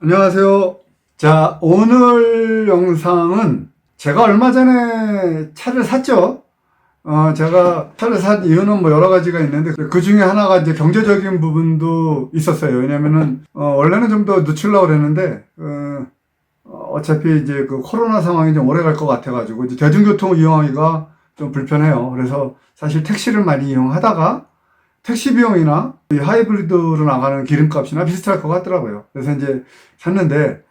안녕하세요. 자, 오늘 영상은 제가 얼마 전에 차를 샀죠. 제가 차를 산 이유는 뭐 여러 가지가 있는데 그 중에 하나가 이제 경제적인 부분도 있었어요. 왜냐면은, 원래는 좀 더 늦추려고 그랬는데, 어차피 이제 그 코로나 상황이 좀 오래 갈 것 같아가지고 이제 대중교통 이용하기가 좀 불편해요. 그래서 사실 택시를 많이 이용하다가 택시 비용이나 이 하이브리드로 나가는 기름값이나 비슷할 것 같더라고요. 그래서 이제 샀는데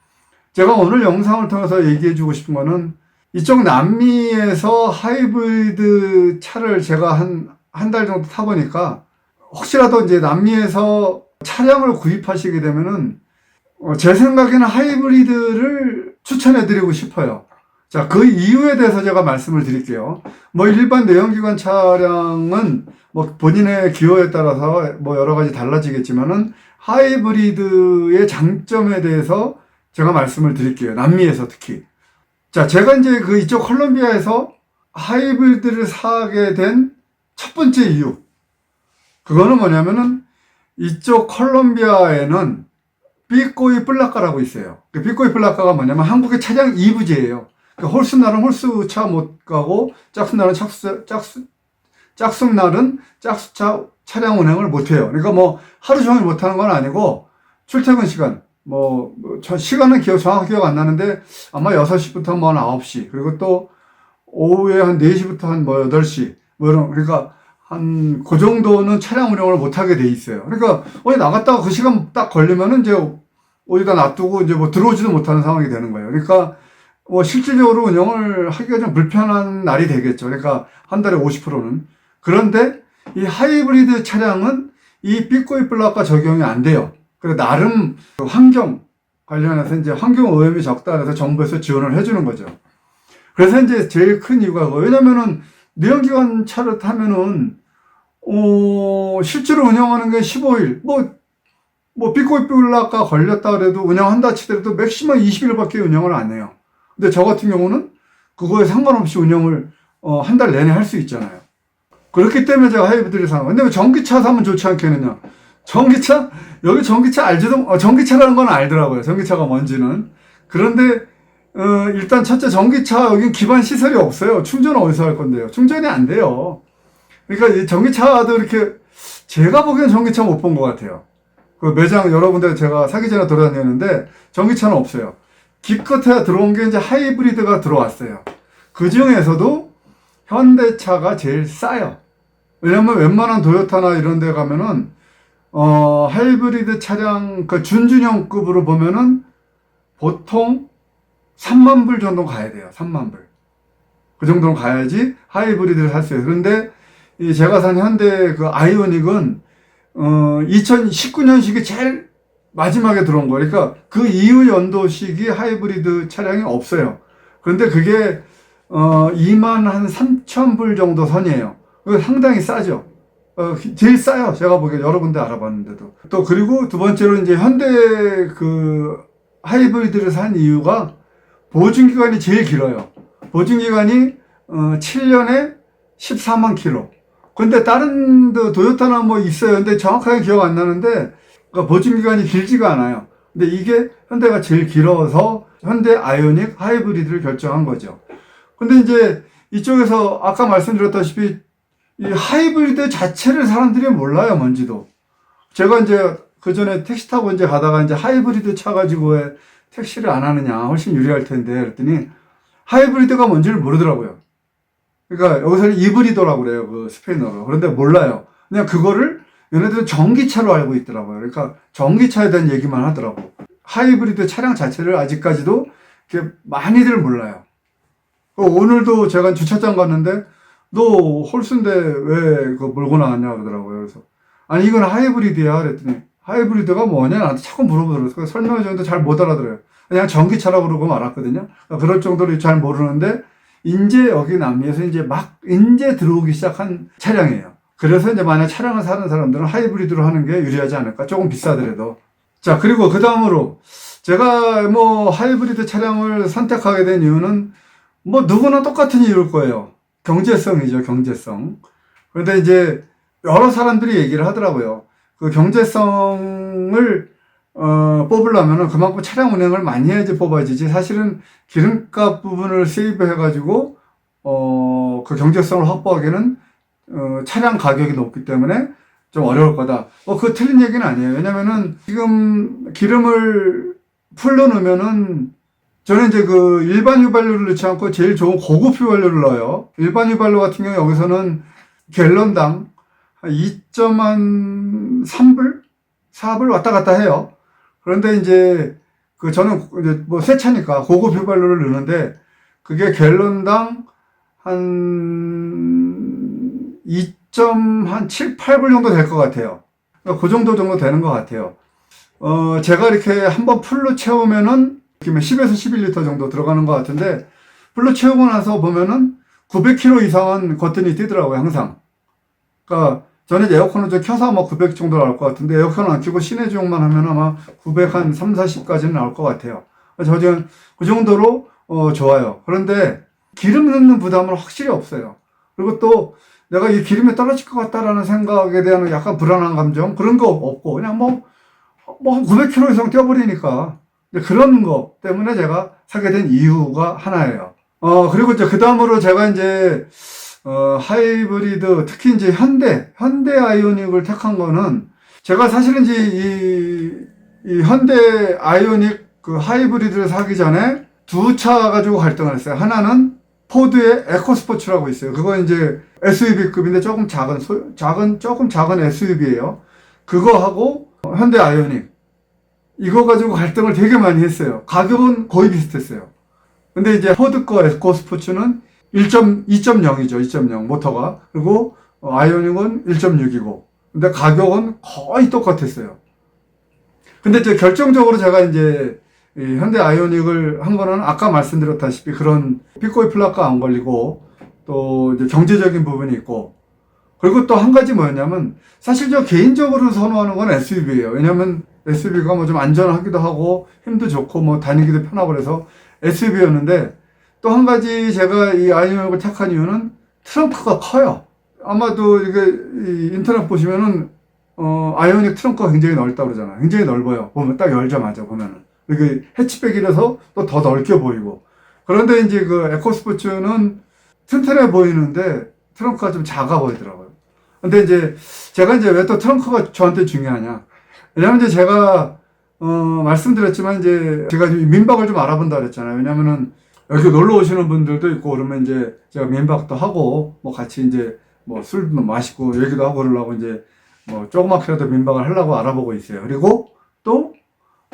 제가 오늘 영상을 통해서 얘기해 주고 싶은 거는 이쪽 남미에서 하이브리드 차를 제가 한 달 정도 타보니까 혹시라도 이제 남미에서 차량을 구입하시게 되면은 제 생각에는 하이브리드를 추천해 드리고 싶어요. 자, 그 이유에 대해서 제가 말씀을 드릴게요. 뭐 일반 내연기관 차량은 뭐 본인의 기호에 따라서 뭐 여러 가지 달라지겠지만은 하이브리드의 장점에 대해서 제가 말씀을 드릴게요. 남미에서 특히. 자, 제가 이제 그 이쪽 콜롬비아에서 하이브리드를 사게 된 첫 번째 이유. 그거는 뭐냐면은 이쪽 콜롬비아에는 삐꼬이 플라카라고 있어요. 그 삐꼬이 플라카가 뭐냐면 한국의 차량 2부제예요. 그러니까 홀수날은 홀수차 못 가고 짝수날은 짝수날은 짝수차 차량 운행을 못 해요. 그러니까 뭐 하루 종일 못 하는 건 아니고 출퇴근 시간 시간은 정확히 기억 안 나는데 아마 6시부터 뭐 9시 그리고 또 오후에 한 4시부터 한 뭐 8시 뭐 이런 그러니까 한 그 정도는 차량 운영을 못 하게 돼 있어요. 그러니까 어디 나갔다가 그 시간 딱 걸리면은 이제 어디다 놔두고 이제 뭐 들어오지도 못하는 상황이 되는 거예요. 그러니까 뭐 실질적으로 운영을 하기가 좀 불편한 날이 되겠죠. 그러니까 한 달에 50%는. 그런데 이 하이브리드 차량은 이 삐꼬이 플라카 적용이 안 돼요. 그래서 나름 그 환경 관련해서 이제 환경 오염이 적다 그래서 정부에서 지원을 해주는 거죠. 그래서 이제 제일 큰 이유가 왜냐면은 내연기관 차를 타면은 실제로 운영하는 게 15일 뭐 삐꼬이 플라카 걸렸다 그래도 운영한다 치더라도 맥시멈 20일밖에 운영을 안 해요. 근데 저 같은 경우는 그거에 상관없이 운영을 한 달 내내 할 수 있잖아요. 그렇기 때문에 제가 하이브리드를 사는 거예요. 근데 왜 전기차 사면 좋지 않겠느냐? 전기차? 여기 전기차 알지도, 전기차라는 건 알더라고요. 전기차가 뭔지는. 그런데, 일단 첫째 전기차 여기 기반 시설이 없어요. 충전은 어디서 할 건데요? 충전이 안 돼요. 그러니까 이 전기차도 이렇게, 제가 보기엔 전기차 못 본 것 같아요. 그 매장 여러 군데 제가 사기 전에 돌아다녔는데 전기차는 없어요. 기껏해야 들어온 게 이제 하이브리드가 들어왔어요. 그 중에서도 현대차가 제일 싸요. 왜냐면 웬만한 도요타나 이런 데 가면은, 하이브리드 차량, 그 준준형급으로 보면은 보통 3만 불 정도 가야 돼요. 3만 불. 그 정도는 가야지 하이브리드를 살 수 있어요. 그런데 이 제가 산 현대 그 아이오닉은, 2019년식이 제일 마지막에 들어온 거예요. 그러니까 그 이후 연도식이 하이브리드 차량이 없어요. 그런데 그게 2만 한 3천 불 정도 선이에요. 그거 상당히 싸죠. 제일 싸요. 제가 보기에 여러 군데 알아봤는데도. 또 그리고 두 번째로 이제 현대 그 하이브리드를 산 이유가 보증기간이 제일 길어요. 보증기간이 7년에 14만 킬로. 근데 다른 도요타나 뭐 있어요. 근데 정확하게 기억 안 나는데 그러니까 보증기간이 길지가 않아요. 근데 이게 현대가 제일 길어서 현대 아이오닉 하이브리드를 결정한 거죠. 근데 이제 이쪽에서 아까 말씀드렸다시피 이 하이브리드 자체를 사람들이 몰라요, 뭔지도. 제가 이제 그 전에 택시 타고 이제 가다가 이제 하이브리드 차 가지고 왜 택시를 안 하느냐, 훨씬 유리할 텐데, 그랬더니 하이브리드가 뭔지를 모르더라고요. 그러니까 여기서는 이브리도라고 그래요, 그 스페인어로. 그런데 몰라요. 그냥 그거를 얘네들은 전기차로 알고 있더라고요. 그러니까 전기차에 대한 얘기만 하더라고. 하이브리드 차량 자체를 아직까지도 이렇게 많이들 몰라요. 오늘도 제가 주차장 갔는데 너 홀수인데 왜 그거 몰고 나왔냐 그러더라고요. 그래서 아니 이건 하이브리드야 그랬더니 하이브리드가 뭐냐 나한테 자꾸 물어보더라고요. 설명해 줬는데 잘 못 알아들어요. 그냥 전기차라고 그러고 말았거든요. 그럴 정도로 잘 모르는데 이제 여기 남미에서 이제 들어오기 시작한 차량이에요. 그래서 이제 만약 차량을 사는 사람들은 하이브리드로 하는 게 유리하지 않을까? 조금 비싸더라도. 자, 그리고 그 다음으로 제가 뭐 하이브리드 차량을 선택하게 된 이유는 뭐 누구나 똑같은 이유일 거예요. 경제성이죠, 경제성. 그런데 이제 여러 사람들이 얘기를 하더라고요. 그 경제성을 뽑으려면은 그만큼 차량 운행을 많이 해야지 뽑아지지. 사실은 기름값 부분을 세이브해가지고, 그 경제성을 확보하기에는, 차량 가격이 높기 때문에 좀 어려울 거다. 그거 틀린 얘기는 아니에요. 왜냐면은 지금 기름을 풀로 넣으면은 저는 이제 그 일반 휘발유를 넣지 않고 제일 좋은 고급 휘발유를 넣어요. 일반 휘발유 같은 경우 여기서는 갤런당 2.3불? 4불 왔다 갔다 해요. 그런데 이제 저는 이제 뭐 새 차니까 고급 휘발유를 넣는데 그게 갤런당 한 2.7, 8불 정도 될 것 같아요. 그러니까 그 정도 되는 것 같아요. 제가 이렇게 한번 풀로 채우면은 10에서 11리터 정도 들어가는 것 같은데 풀로 채우고 나서 보면은 900km 이상은 거뜬히 뛰더라고요, 항상. 그러니까 저는 에어컨을 좀 켜서 아마 900 정도 나올 것 같은데 에어컨 안 켜고 시내 주행만 하면 아마 900 한 3, 40까지는 나올 것 같아요. 저는 그 정도로 좋아요. 그런데 기름 넣는 부담은 확실히 없어요. 그리고 또 내가 이 기름이 떨어질 것 같다라는 생각에 대한 약간 불안한 감정 그런 거 없고 그냥 뭐 900km 이상 뛰어버리니까 그런 거 때문에 제가 사게 된 이유가 하나예요. 그리고 이제 그 다음으로 제가 이제 하이브리드, 특히 이제 현대 아이오닉을 택한 거는, 제가 사실은 이제 이 현대 아이오닉 그 하이브리드를 사기 전에 두 차 가지고 갈등을 했어요. 하나는 포드의 에코스포츠라고 있어요. 그거 이제 SUV급인데 조금 작은 SUV예요. 그거하고 현대 아이오닉. 이거 가지고 갈등을 되게 많이 했어요. 가격은 거의 비슷했어요. 근데 이제 포드 거 에코스포츠는 2.0이죠. 2.0 모터가. 그리고 아이오닉은 1.6이고. 근데 가격은 거의 똑같았어요. 근데 이제 결정적으로 제가 이제 이 현대 아이오닉을 한 거는 아까 말씀드렸다시피 그런 피코이 플라카 안 걸리고 또 이제 경제적인 부분이 있고 그리고 또 한 가지 뭐였냐면 사실 저 개인적으로 선호하는 건 SUV예요. 왜냐면 SUV가 뭐 좀 안전하기도 하고 힘도 좋고 뭐 다니기도 편하고 그래서 SUV였는데 또 한 가지 제가 이 아이오닉을 택한 이유는 트렁크가 커요. 아마도 이게 인터넷 보시면은 아이오닉 트렁크가 굉장히 넓다고 그러잖아요. 굉장히 넓어요. 보면 딱 열자마자 보면은 이게 해치백이라서 또 더 넓게 보이고. 그런데 이제 그 에코스포츠는 튼튼해 보이는데 트렁크가 좀 작아 보이더라고요. 근데 이제 제가 이제 왜 또 트렁크가 저한테 중요하냐? 왜냐면 이제 제가 말씀드렸지만 이제 제가 민박을 좀 알아본다 그랬잖아요. 왜냐면은 여기 놀러 오시는 분들도 있고 그러면 이제 제가 민박도 하고 뭐 같이 이제 뭐 술도 마시고 얘기도 하고 그러려고 이제 뭐 조그맣게라도 민박을 하려고 알아보고 있어요. 그리고 또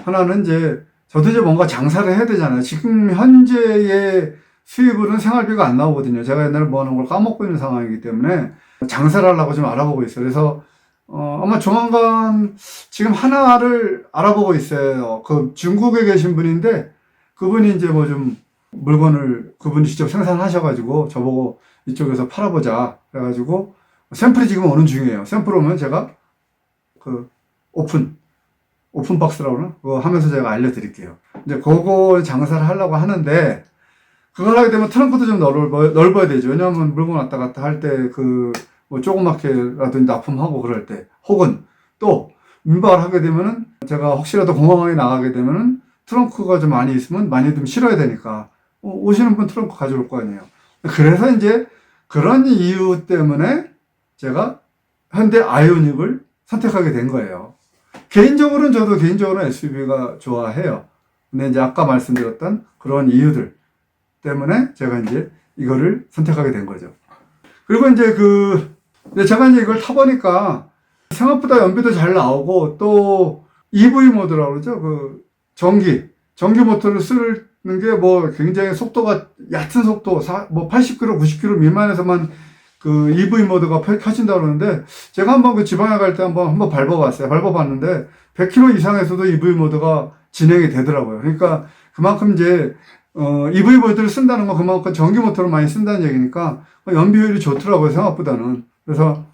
하나는 이제 저도 이제 뭔가 장사를 해야 되잖아요. 지금 현재의 수입으로는 생활비가 안 나오거든요. 제가 옛날에 뭐 하는 걸 까먹고 있는 상황이기 때문에 장사를 하려고 좀 알아보고 있어요. 그래서 아마 조만간 지금 하나를 알아보고 있어요. 그 중국에 계신 분인데 그분이 이제 뭐 좀 물건을 그분이 직접 생산하셔가지고 저보고 이쪽에서 팔아보자 그래가지고 샘플이 지금 오는 중이에요. 샘플 오면 제가 그 오픈 박스라고 그러나? 그거 하면서 제가 알려드릴게요. 이제 그거 장사를 하려고 하는데 그걸 하게 되면 트렁크도 좀 넓어야 되죠. 왜냐하면 물건 왔다 갔다 할 때 뭐 조그맣게라도 납품하고 그럴 때 혹은 또 민박을 하게 되면은 제가 혹시라도 공항에 나가게 되면은 트렁크가 좀 많이 있으면 많이 좀 실어야 되니까 오시는 분 트렁크 가져올 거 아니에요. 그래서 이제 그런 이유 때문에 제가 현대 아이오닉을 선택하게 된 거예요. 저도 개인적으로는 SUV가 좋아해요. 근데 이제 아까 말씀드렸던 그런 이유들 때문에 제가 이제 이거를 선택하게 된 거죠. 그리고 이제 제가 이제 이걸 타보니까 생각보다 연비도 잘 나오고 또 EV 모드라고 그러죠. 전기 모터를 쓰는 게 뭐 굉장히 속도가 얕은 속도, 뭐 80km, 90km 미만에서만 그 EV 모드가 켜진다고 그러는데 제가 한번 그 지방에 갈 때 한번 밟아봤어요. 밟아봤는데 100km 이상에서도 EV 모드가 진행이 되더라고요. 그러니까 그만큼 이제 EV 모드를 쓴다는 건 그만큼 전기 모터를 많이 쓴다는 얘기니까 연비 효율이 좋더라고요. 생각보다는. 그래서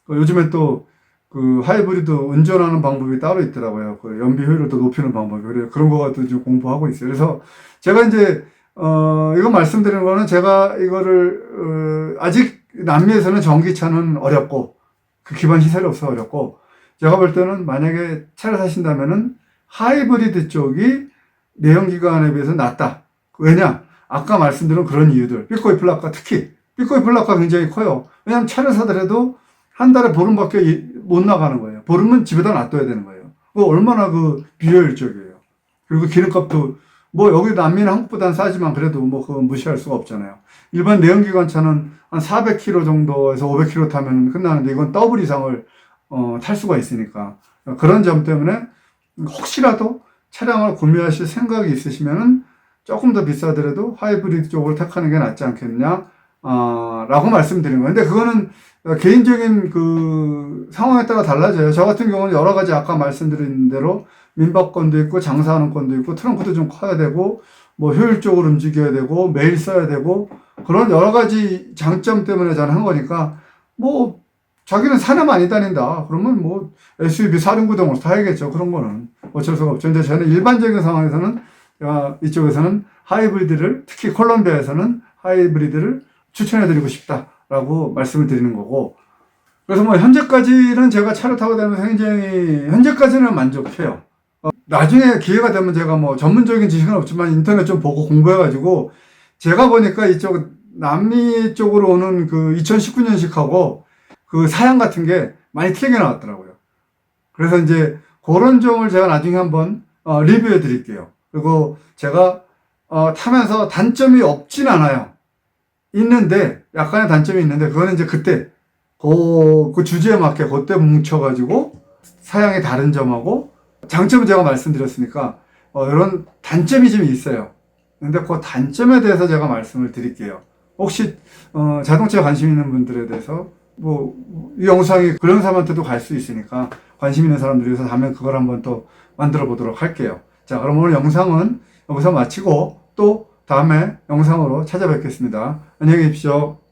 요즘에 또 그 하이브리드 운전하는 방법이 따로 있더라고요. 그 연비 효율을 더 높이는 방법이. 그래서 그런 거 같은 좀 공부하고 있어요. 그래서 제가 이제 이거 말씀드리는 거는 제가 이거를 아직 남미에서는 전기차는 어렵고 그 기반 시설이 없어 어렵고 제가 볼 때는 만약에 차를 사신다면은 하이브리드 쪽이 내연기관에 비해서 낫다. 왜냐? 아까 말씀드린 그런 이유들. 삐꼬이 플라카 특히. 삐꼬이 플라카 굉장히 커요. 왜냐면 차를 사더라도 한 달에 보름밖에 못 나가는 거예요. 보름은 집에다 놔둬야 되는 거예요. 얼마나 비효율적이에요. 그리고 기름값도 뭐 여기 남미는 한국보다는 싸지만 그래도 뭐 그건 무시할 수가 없잖아요. 일반 내연기관 차는 한 400km 정도에서 500km 타면 끝나는데 이건 더블 이상을 탈 수가 있으니까 그런 점 때문에 혹시라도 차량을 구매하실 생각이 있으시면은 조금 더 비싸더라도 하이브리드 쪽을 택하는 게 낫지 않겠냐 라고 말씀드린 거예요. 근데 그거는 개인적인 그 상황에 따라 달라져요. 저 같은 경우는 여러 가지 아까 말씀드린 대로 민박권도 있고 장사하는 권도 있고 트렁크도 좀 커야 되고 뭐 효율적으로 움직여야 되고 매일 써야 되고 그런 여러 가지 장점 때문에 저는 한 거니까 뭐 자기는 산에 많이 다닌다 그러면 뭐 SUV 사륜구동으로 타야겠죠. 그런 거는 어쩔 수가 없죠. 근데 저는 일반적인 상황에서는 이쪽에서는 하이브리드를 특히 콜롬비아에서는 하이브리드를 추천해 드리고 싶다라고 말씀을 드리는 거고 그래서 뭐 현재까지는 제가 차를 타고 다니면서 굉장히 현재까지는 만족해요. 나중에 기회가 되면 제가 뭐 전문적인 지식은 없지만 인터넷 좀 보고 공부해가지고 제가 보니까 이쪽 남미 쪽으로 오는 그 2019년식하고 그 사양 같은 게 많이 틀리게 나왔더라고요. 그래서 이제 그런 점을 제가 나중에 한번 리뷰해 드릴게요. 그리고 제가 타면서 단점이 없진 않아요. 있는데 약간의 단점이 있는데 그거는 이제 그때 그 주제에 맞게 그때 뭉쳐가지고 사양이 다른 점하고 장점은 제가 말씀드렸으니까 이런 단점이 좀 있어요. 근데 그 단점에 대해서 제가 말씀을 드릴게요. 혹시 자동차에 관심 있는 분들에 대해서 뭐 이 영상이 그런 사람한테도 갈 수 있으니까 관심 있는 사람들이 위해서 다음에 그걸 한번 또 만들어 보도록 할게요. 자, 그럼 오늘 영상은 여기서 마치고 또 다음에 영상으로 찾아뵙겠습니다. 안녕히 계십시오.